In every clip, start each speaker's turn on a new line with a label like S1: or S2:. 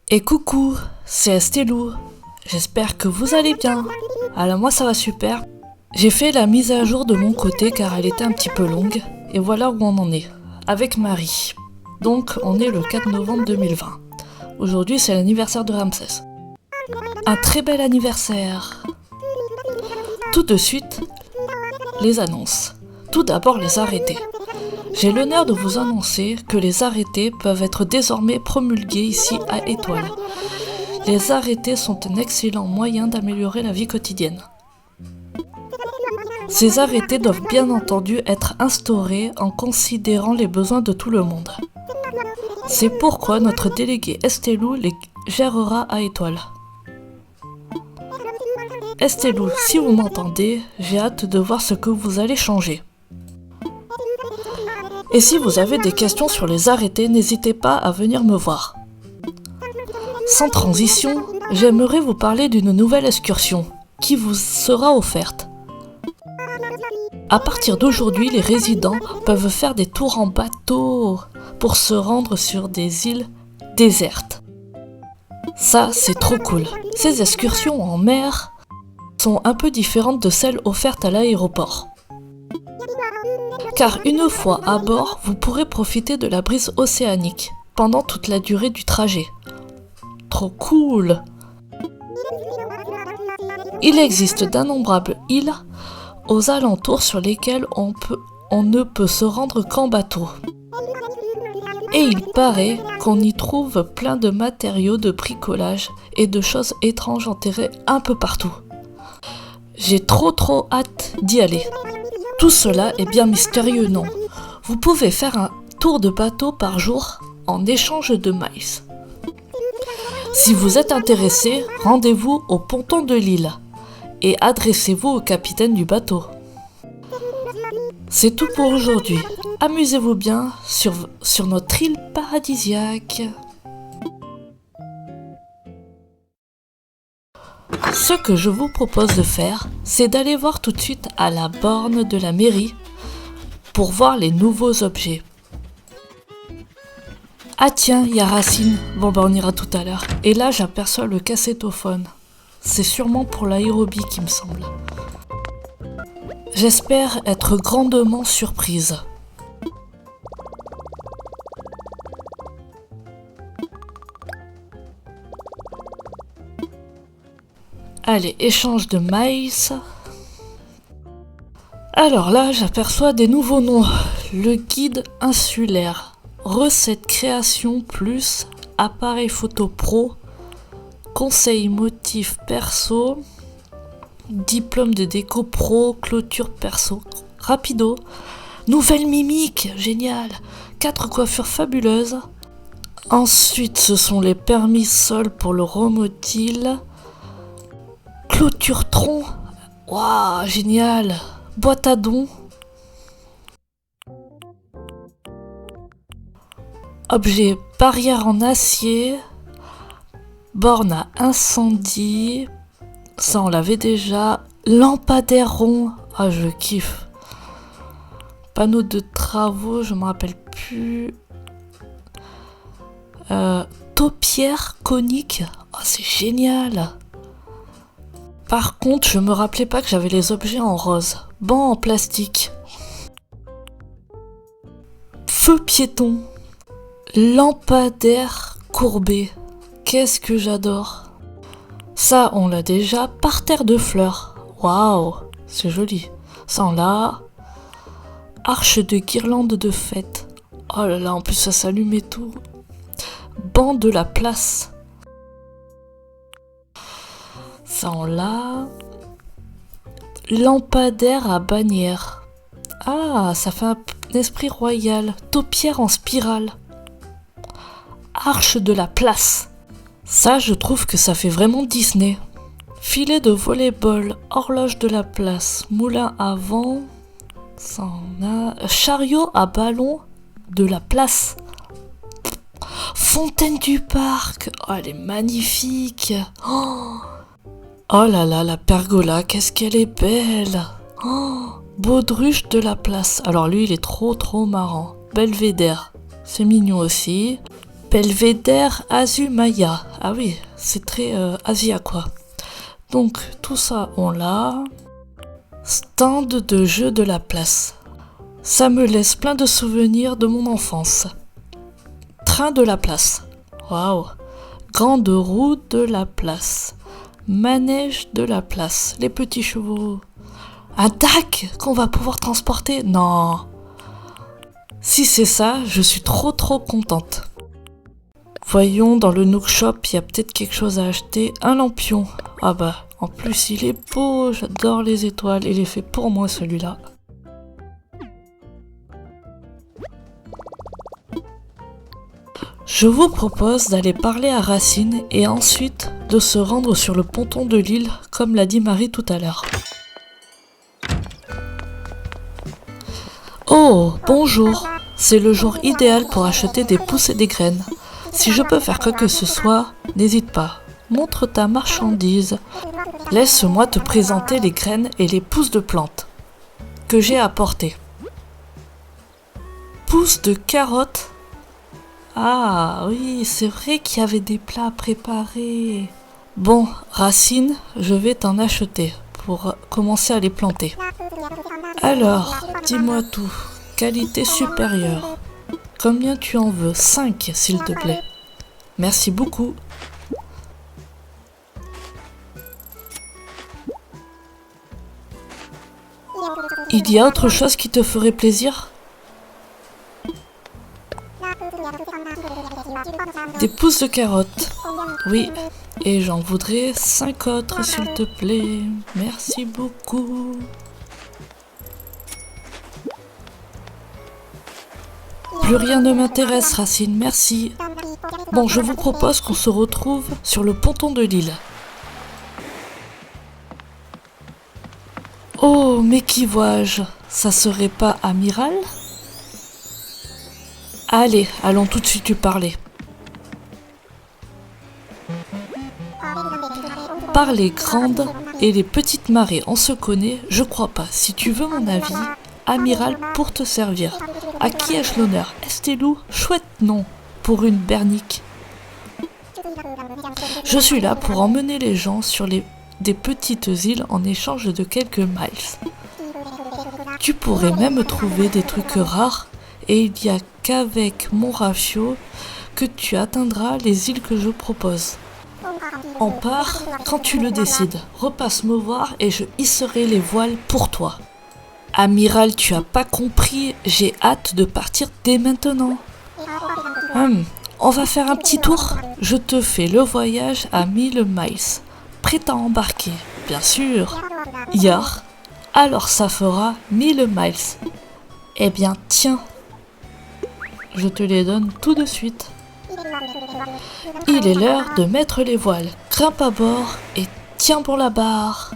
S1: Et coucou, c'est Estelou. J'espère que vous allez bien. Alors moi ça va super. J'ai fait la mise à jour de mon côté car elle était un petit peu longue. Et voilà où on en est, avec Marie. Donc on est le 4 novembre 2020. Aujourd'hui c'est l'anniversaire de Ramsès. Un très bel anniversaire. Tout de suite, les annonces. Tout d'abord les arrêtés. J'ai l'honneur de vous annoncer que les arrêtés peuvent être désormais promulgués ici à Étoile. Les arrêtés sont un excellent moyen d'améliorer la vie quotidienne. Ces arrêtés doivent bien entendu être instaurés en considérant les besoins de tout le monde. C'est pourquoi notre délégué Estelou les gérera à Étoile. Estelou, si vous m'entendez, j'ai hâte de voir ce que vous allez changer. Et si vous avez des questions sur les arrêtés, n'hésitez pas à venir me voir. Sans transition, j'aimerais vous parler d'une nouvelle excursion qui vous sera offerte. À partir d'aujourd'hui, les résidents peuvent faire des tours en bateau pour se rendre sur des îles désertes. Ça, c'est trop cool. Ces excursions en mer sont un peu différentes de celles offertes à l'aéroport. Car une fois à bord, vous pourrez profiter de la brise océanique pendant toute la durée du trajet. Trop cool! Il existe d'innombrables îles aux alentours sur lesquelles on ne peut se rendre qu'en bateau. Et il paraît qu'on y trouve plein de matériaux de bricolage et de choses étranges enterrées un peu partout. J'ai trop hâte d'y aller. Tout cela est bien mystérieux, non? Vous pouvez faire un tour de bateau par jour en échange de miles. Si vous êtes intéressé, rendez-vous au ponton de l'île et adressez-vous au capitaine du bateau. C'est tout pour aujourd'hui. Amusez-vous bien sur notre île paradisiaque. Ce que je vous propose de faire, c'est d'aller voir tout de suite à la borne de la mairie pour voir les nouveaux objets. Ah tiens, il y a Racine. Bon on ira tout à l'heure. Et là, j'aperçois le cassettophone. C'est sûrement pour l'aérobie qui me semble. J'espère être grandement surprise. Allez, échange de maïs. Alors là, j'aperçois des nouveaux noms. Le guide insulaire. Recette création plus. Appareil photo pro. Conseil motif perso. Diplôme de déco pro. Clôture perso. Rapido. Nouvelle mimique. Génial. 4 coiffures fabuleuses. Ensuite, ce sont les permis sol pour le Romotil. Clôture tronc. Waouh, génial. Boîte à dons. Objet barrière en acier. Borne à incendie. Ça, on l'avait déjà. Lampadaire rond. Ah, je kiffe. Panneau de travaux, je me rappelle plus. Taupière conique. Ah, c'est génial. Par contre, je me rappelais pas que j'avais les objets en rose. Banc en plastique. Feu piéton. Lampadaire courbé. Qu'est-ce que j'adore. Ça, on l'a déjà. Parterre de fleurs. Waouh, c'est joli. Ça, on l'a. Arche de guirlande de fête. Oh là là, en plus ça s'allume et tout. Banc de la place. Ça, on l'a. Lampadaire à bannière. Ah, ça fait un esprit royal. Taupière en spirale. Arche de la place. Ça, je trouve que ça fait vraiment Disney. Filet de volleyball. Horloge de la place. Moulin à vent. Ça, on a. Chariot à ballon de la place. Fontaine du parc. Oh, elle est magnifique. Oh, Oh là là, la pergola, qu'est-ce qu'elle est belle! Oh, Baudruche de la place. Alors lui, il est trop marrant. Belvédère, c'est mignon aussi. Belvédère Azumaya. Ah oui, c'est très Asia quoi. Donc tout ça on l'a. Stand de jeux de la place. Ça me laisse plein de souvenirs de mon enfance. Train de la place. Waouh. Grande roue de la place. Manège de la place. Les petits chevaux. Un DAC qu'on va pouvoir transporter? Non. Si c'est ça, je suis trop contente. Voyons, dans le Nook Shop, il y a peut-être quelque chose à acheter. Un lampion. Ah bah, en plus il est beau, j'adore les étoiles. Il est fait pour moi celui-là. Je vous propose d'aller parler à Racine et ensuite de se rendre sur le ponton de l'île, comme l'a dit Marie tout à l'heure. Oh, bonjour. C'est le jour idéal pour acheter des pousses et des graines. Si je peux faire quoi que ce soit, n'hésite pas. Montre ta marchandise. Laisse-moi te présenter les graines et les pousses de plantes que j'ai apportées. Pousses de carottes. Ah oui, c'est vrai qu'il y avait des plats à préparer. Bon, Racine, je vais t'en acheter pour commencer à les planter. Alors, dis-moi tout. Qualité supérieure. Combien tu en veux? 5, s'il te plaît. Merci beaucoup. Il y a autre chose qui te ferait plaisir? Des pousses de carottes. Oui, et j'en voudrais 5 autres, s'il te plaît. Merci beaucoup. Plus rien ne m'intéresse, Racine, merci. Bon, je vous propose qu'on se retrouve sur le ponton de l'île. Oh, mais qui vois-je? Ça serait pas Amiral? Allez, allons tout de suite lui parler. Par les grandes et les petites marées, on se connaît, je crois pas. Si tu veux mon avis, Amiral pour te servir. À qui ai-je l'honneur? Estelou? Chouette nom pour une bernique. Je suis là pour emmener les gens sur des petites îles en échange de quelques miles. Tu pourrais même trouver des trucs rares et il n'y a qu'avec mon rafio que tu atteindras les îles que je propose. On part quand tu le décides. Repasse me voir et je hisserai les voiles pour toi. Amiral, tu as pas compris, j'ai hâte de partir dès maintenant. On va faire un petit tour? Je te fais le voyage à 1000 miles. Prêt à embarquer? Bien sûr. Yar, alors ça fera 1000 miles. Eh bien, tiens. Je te les donne tout de suite. Il est l'heure de mettre les voiles. Grimpe à bord et tiens pour la barre.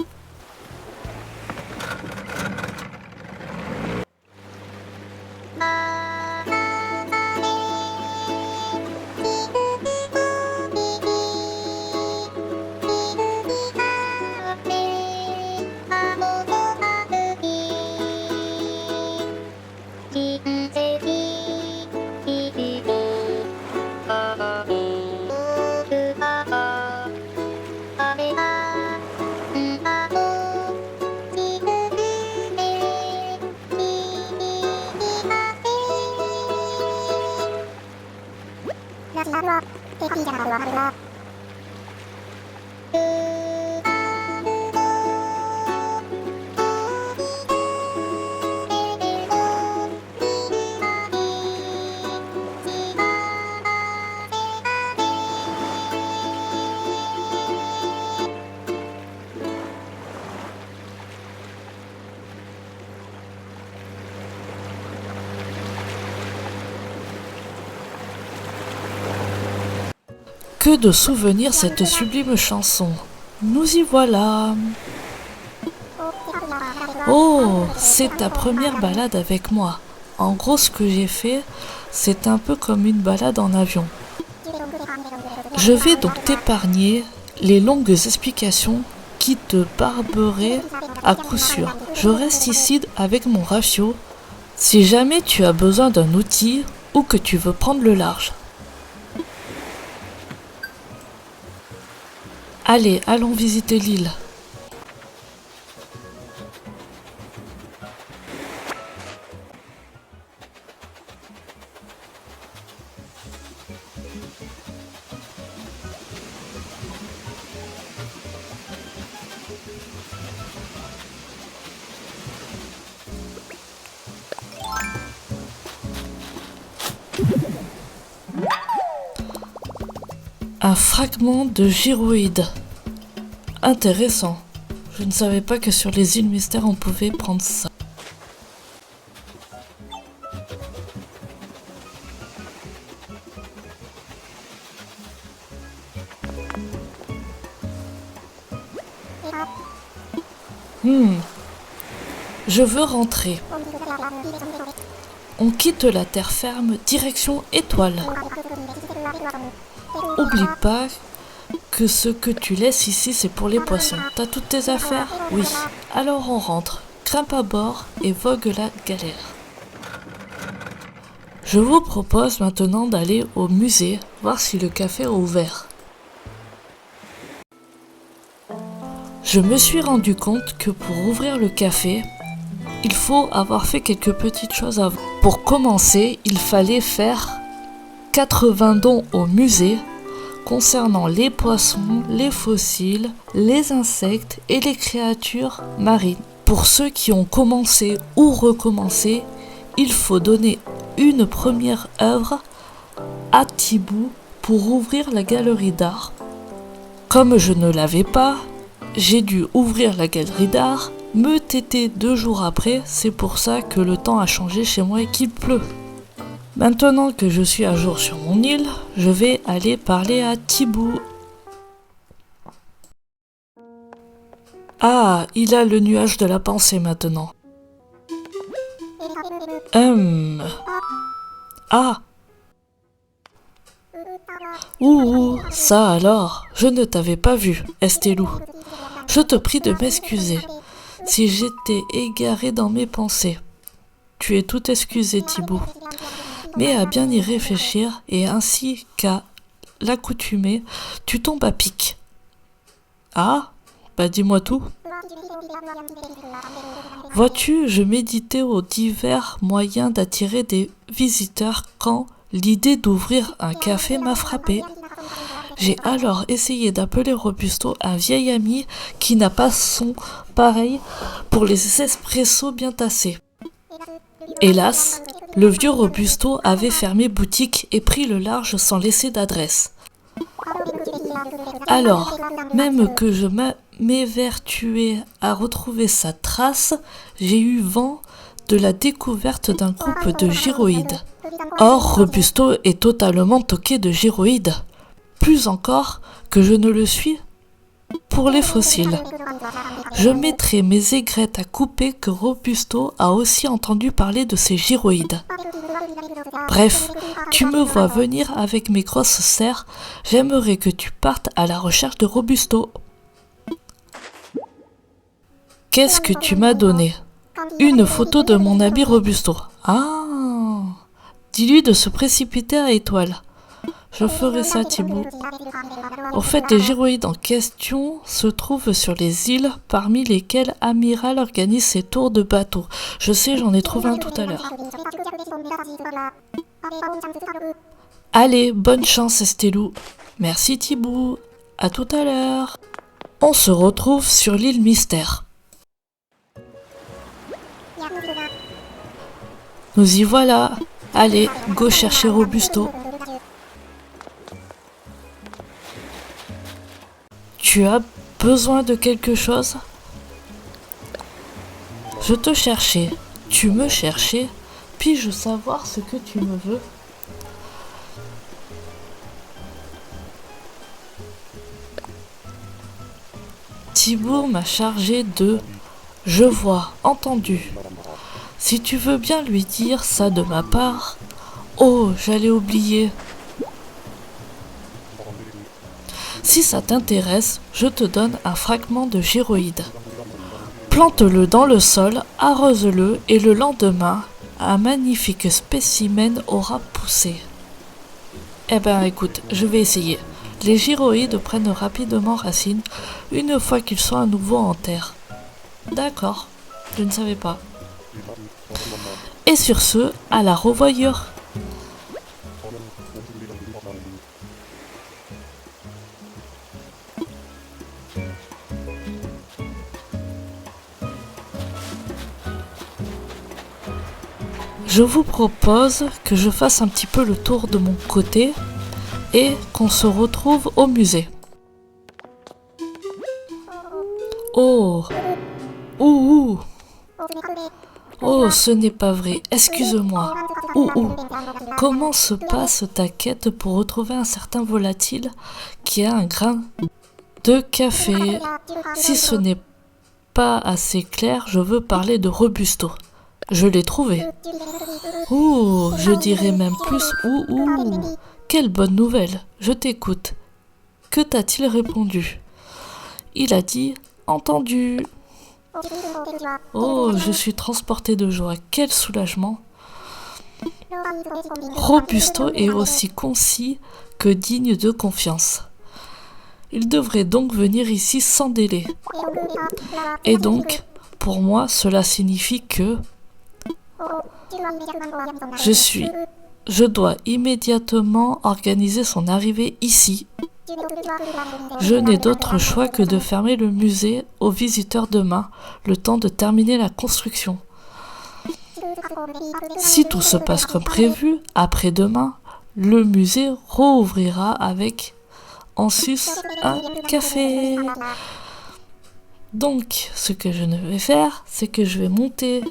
S1: Que de souvenirs cette sublime chanson. Nous y voilà. Oh, c'est ta première balade avec moi. En gros, ce que j'ai fait, c'est un peu comme une balade en avion. Je vais donc t'épargner les longues explications qui te barberait à coup sûr. Je reste ici avec mon rafio, si jamais tu as besoin d'un outil ou que tu veux prendre le large. Allez, allons visiter l'île. Un fragment de gyroïde. Intéressant. Je ne savais pas que sur les îles mystères on pouvait prendre ça. Je veux rentrer. On quitte la terre ferme, direction étoile. Oublie pas que ce que tu laisses ici, c'est pour les poissons. T'as toutes tes affaires? Oui. Alors on rentre, grimpe à bord et vogue la galère. Je vous propose maintenant d'aller au musée, voir si le café est ouvert. Je me suis rendu compte que pour ouvrir le café, il faut avoir fait quelques petites choses avant. Pour commencer, il fallait faire 80 dons au musée concernant les poissons, les fossiles, les insectes et les créatures marines. Pour ceux qui ont commencé ou recommencé, il faut donner une première œuvre à Thibaut pour ouvrir la galerie d'art. Comme je ne l'avais pas, j'ai dû ouvrir la galerie d'art, me téter 2 jours après, c'est pour ça que le temps a changé chez moi et qu'il pleut. Maintenant que je suis à jour sur mon île, je vais aller parler à Thibaut. Ah, il a le nuage de la pensée maintenant. Ah. Ouh, ça alors, je ne t'avais pas vu, Estelou. Je te prie de m'excuser si j'étais égaré dans mes pensées. Tu es tout excusé, Thibaut. Mais à bien y réfléchir, et ainsi qu'à l'accoutumée, tu tombes à pic. Ah, bah dis-moi tout. Vois-tu, je méditais aux divers moyens d'attirer des visiteurs quand l'idée d'ouvrir un café m'a frappé. J'ai alors essayé d'appeler Robusto, un vieil ami qui n'a pas son pareil pour les espressos bien tassés. Hélas, le vieux Robusto avait fermé boutique et pris le large sans laisser d'adresse. Alors, même que je m'évertuais à retrouver sa trace, j'ai eu vent de la découverte d'un groupe de gyroïdes. Or, Robusto est totalement toqué de gyroïdes. Plus encore que je ne le suis pour les fossiles. Je mettrai mes aigrettes à couper que Robusto a aussi entendu parler de ces gyroïdes. Bref, tu me vois venir avec mes grosses serres, j'aimerais que tu partes à la recherche de Robusto. Qu'est-ce que tu m'as donné? Une photo de mon ami Robusto. Ah, dis-lui de se précipiter à Étoile. Je ferai ça, Thibaut. Au fait, les gyroïdes en question se trouvent sur les îles parmi lesquelles Amiral organise ses tours de bateau. Je sais, j'en ai trouvé un tout à l'heure. Allez, bonne chance, Estelou. Merci, Thibaut. À tout à l'heure. On se retrouve sur l'île Mystère. Nous y voilà. Allez, go chercher Robusto. Tu as besoin de quelque chose? Je te cherchais, tu me cherchais, puis-je savoir ce que tu me veux? Thibaut m'a chargé de « Je vois, entendu ». Si tu veux bien lui dire ça de ma part... Oh, j'allais oublier. Si ça t'intéresse, je te donne un fragment de gyroïde. Plante-le dans le sol, arrose-le et le lendemain, un magnifique spécimen aura poussé. Eh ben écoute, je vais essayer. Les gyroïdes prennent rapidement racine une fois qu'ils sont à nouveau en terre. D'accord, je ne savais pas. Et sur ce, à la revoyure. Je vous propose que je fasse un petit peu le tour de mon côté et qu'on se retrouve au musée. Oh, ouh, oh, ce n'est pas vrai, excuse-moi. Ouh, comment se passe ta quête pour retrouver un certain volatile qui a un grain de café? Si ce n'est pas assez clair, je veux parler de Robusto. Je l'ai trouvé. Ouh, je dirais même plus ouh. Quelle bonne nouvelle, je t'écoute. Que t'a-t-il répondu? Il a dit entendu. Oh, je suis transportée de joie, quel soulagement. Robusto est aussi concis que digne de confiance. Il devrait donc venir ici sans délai. Et donc, pour moi, cela signifie que je dois immédiatement organiser son arrivée ici. Je n'ai d'autre choix que de fermer le musée aux visiteurs demain, le temps de terminer la construction. Si tout se passe comme prévu, après-demain, le musée rouvrira avec en sus un café. Donc, ce que je ne vais faire, c'est que je vais monter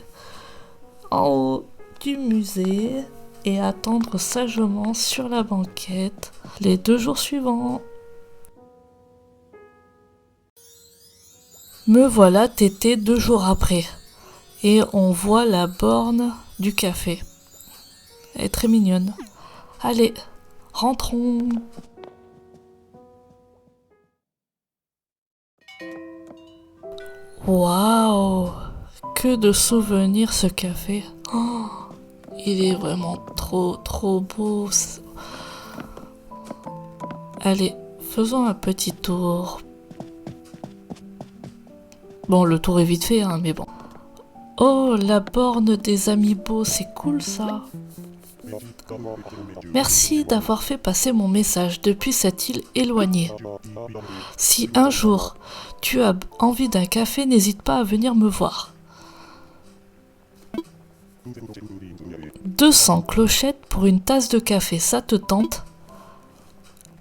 S1: en haut du musée et attendre sagement sur la banquette les 2 jours suivants. Me voilà tété 2 jours après et on voit la borne du café. Elle est très mignonne. Allez, rentrons. Waouh, que de souvenirs ce café. Oh, il est vraiment trop beau. Allez, faisons un petit tour. Bon, le tour est vite fait, hein, mais bon. Oh, la borne des amiibo, c'est cool ça. Merci d'avoir fait passer mon message depuis cette île éloignée. Si un jour tu as envie d'un café, n'hésite pas à venir me voir. 200 clochettes pour une tasse de café, ça te tente?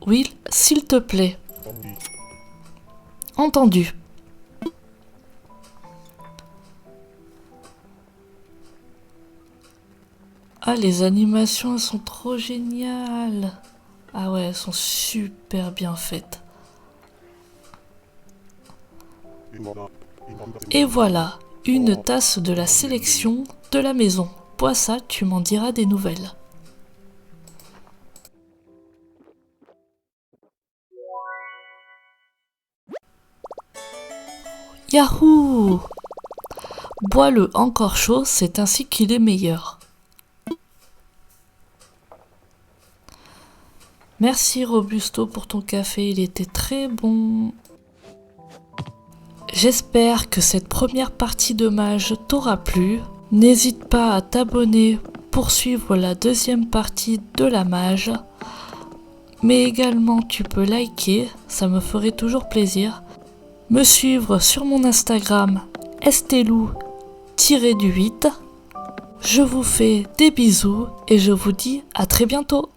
S1: Oui, s'il te plaît. Entendu. Ah, les animations, elles sont trop géniales. Ah ouais, elles sont super bien faites. Et voilà, une tasse de la sélection de la maison. Bois ça, tu m'en diras des nouvelles. Yahoo! Bois-le encore chaud, c'est ainsi qu'il est meilleur. Merci Robusto pour ton café, il était très bon. J'espère que cette première partie de mage t'aura plu. N'hésite pas à t'abonner pour suivre la deuxième partie de la mage. Mais également tu peux liker, ça me ferait toujours plaisir. Me suivre sur mon Instagram estelou-8. Je vous fais des bisous et je vous dis à très bientôt.